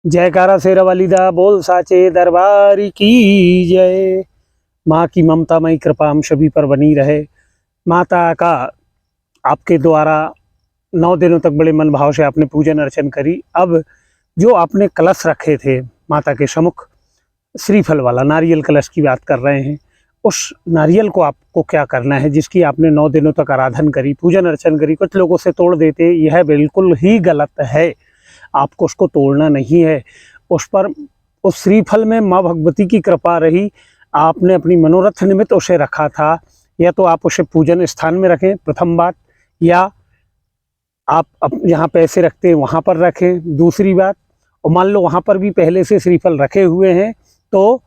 जयकारा शेरा वालीदा बोल साचे दरबार की जय। माँ की ममतामयी कृपा हम सभी पर बनी रहे। माता का आपके द्वारा 9 दिनों तक बड़े मन भाव से आपने पूजन अर्चन करी। अब जो आपने कलश रखे थे माता के सम्मुख, श्रीफल वाला नारियल कलश की बात कर रहे हैं, उस नारियल को आपको क्या करना है, जिसकी आपने 9 दिनों तक आराधन करी, पूजन अर्चन करी। कुछ लोगों से तोड़ देते, यह बिल्कुल ही गलत है। आपको उसको तोड़ना नहीं है। उस पर, उस श्रीफल में माँ भगवती की कृपा रही। आपने अपनी मनोरथ निमित्त उसे रखा था, या तो आप उसे पूजन स्थान में रखें प्रथम बात, या आप जहाँ पैसे रखते हैं वहाँ पर रखें दूसरी बात। और मान लो वहाँ पर भी पहले से श्रीफल रखे हुए हैं तो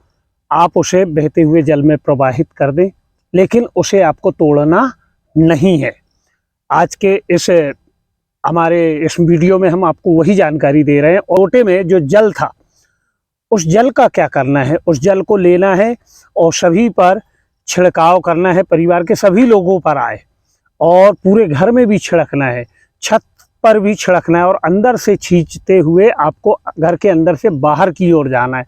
आप उसे बहते हुए जल में प्रवाहित कर दें, लेकिन उसे आपको तोड़ना नहीं है। आज के इस हमारे इस वीडियो में हम आपको वही जानकारी दे रहे हैं। लोटे में जो जल था, उस जल का क्या करना है, उस जल को लेना है और सभी पर छिड़काव करना है। परिवार के सभी लोगों पर आए और पूरे घर में भी छिड़कना है, छत पर भी छिड़कना है, और अंदर से खींचते हुए आपको घर के अंदर से बाहर की ओर जाना है,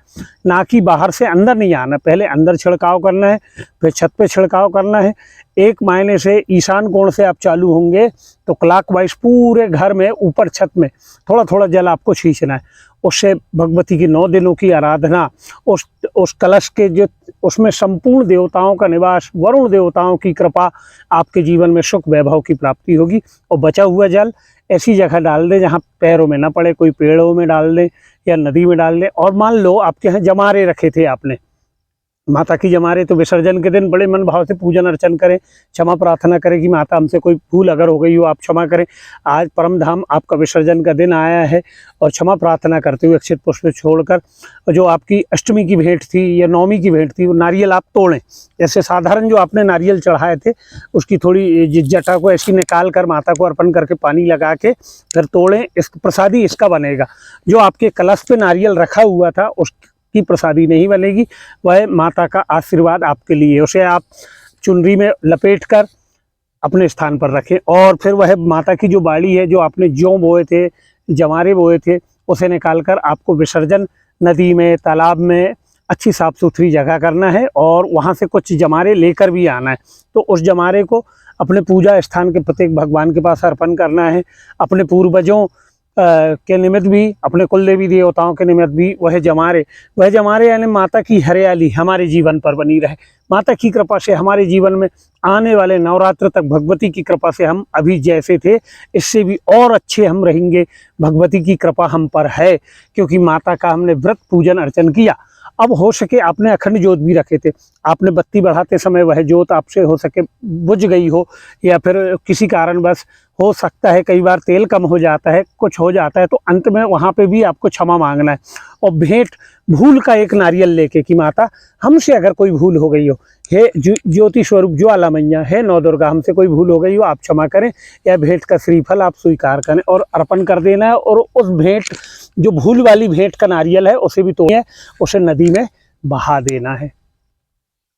ना कि बाहर से अंदर नहीं आना। पहले अंदर छिड़काव करना है, फिर छत पे छिड़काव करना है। एक मायने से ईशान कोण से आप चालू होंगे तो क्लॉकवाइज पूरे घर में ऊपर छत में थोड़ा थोड़ा जल आपको खींचना है। उससे भगवती की 9 दिनों की आराधना, उस कलश के जो उसमें संपूर्ण देवताओं का निवास, वरुण देवताओं की कृपा, आपके जीवन में सुख वैभव की प्राप्ति होगी। और बचा हुआ जल ऐसी जगह डाल दें जहाँ पैरों में ना पड़े, कोई पेड़ों में डाल दें या नदी में डाल दें। और मान लो आपके यहाँ जमारे रखे थे आपने, माता की जमारे, तो विसर्जन के दिन बड़े मन भाव से पूजन अर्चन करें, क्षमा प्रार्थना करें कि माता हमसे कोई भूल अगर हो गई हो आप क्षमा करें। आज परम धाम आपका विसर्जन का दिन आया है, और क्षमा प्रार्थना करते हुए अक्षत पुष्प छोड़कर जो आपकी अष्टमी की भेंट थी या नवमी की भेंट थी, वो नारियल आप तोड़ें। जैसे साधारण जो आपने नारियल चढ़ाए थे उसकी थोड़ी जटा को ऐसी निकाल कर माता को अर्पण करके पानी लगा के फिर तोड़ें। इस प्रसादी इसका बनेगा। जो आपके कलश पे नारियल रखा हुआ था उस की प्रसादी नहीं बनेगी, वह माता का आशीर्वाद आपके लिए। उसे आप चुनरी में लपेटकर अपने स्थान पर रखें, और फिर वह माता की जो बाड़ी है, जो आपने जौ बोए थे, जमारे बोए थे, उसे निकालकर आपको विसर्जन नदी में, तालाब में अच्छी साफ सुथरी जगह करना है, और वहाँ से कुछ जमारे लेकर भी आना है। तो उस जमारे को अपने पूजा स्थान के प्रत्येक भगवान के पास अर्पण करना है। अपने पूर्वजों के निमित्त भी, अपने कुल देवी देवताओं के निमित्त भी वह जमारे यानी माता की हरियाली हमारे जीवन पर बनी रहे। माता की कृपा से हमारे जीवन में आने वाले नवरात्र तक भगवती की कृपा से हम अभी जैसे थे इससे भी और अच्छे हम रहेंगे। भगवती की कृपा हम पर है, क्योंकि माता का हमने व्रत पूजन अर्चन किया। अब हो सके आपने अखंड ज्योत भी रखे थे, आपने बत्ती बढ़ाते समय वह ज्योत आपसे हो सके बुझ गई हो, या फिर किसी कारणवश हो सकता है, कई बार तेल कम हो जाता है, कुछ हो जाता है, तो अंत में वहाँ पे भी आपको क्षमा मांगना है। और भेंट भूल का एक नारियल लेके कि माता हमसे अगर कोई भूल हो गई हो, हे ज्योति स्वरूप ज्वाला मैया, हे नौ दुर्गा, हमसे कोई भूल हो गई हो आप क्षमा करें, या भेंट का श्रीफल आप स्वीकार करें और अर्पण कर देना है। और उस भेंट, जो भूल वाली भेंट का नारियल है, उसे भी तोड़िए, उसे नदी में बहा देना है।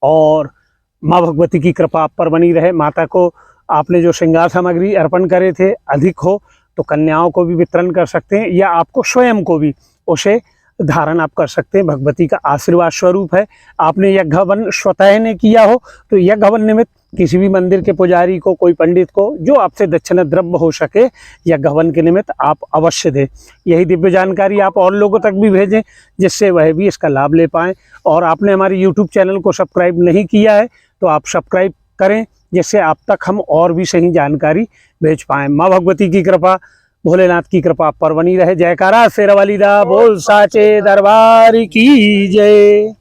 और माँ भगवती की कृपा आप पर बनी रहे। माता को आपने जो श्रृंगार सामग्री अर्पण करे थे अधिक हो तो कन्याओं को भी वितरण कर सकते हैं, या आपको स्वयं को भी उसे धारण आप कर सकते हैं। भगवती का आशीर्वाद स्वरूप है। आपने यज्ञ हवन स्वतः ने किया हो तो यज्ञ हवन निमित्त किसी भी मंदिर के पुजारी को, कोई पंडित को, जो आपसे दक्षिणा द्रव्य हो सके यज्ञ हवन के निमित्त आप अवश्य दें। यही दिव्य जानकारी आप और लोगों तक भी भेजें, जिससे वह भी इसका लाभ ले पाएँ। और आपने हमारे YouTube चैनल को सब्सक्राइब नहीं किया है तो आप सब्सक्राइब करें, जिससे आप तक हम और भी सही जानकारी भेज पाएँ। माँ भगवती की कृपा, भोलेनाथ की कृपा आप पर बनी रहे। जयकारा शेरा वालीदा बोल साचे दरबार की जय।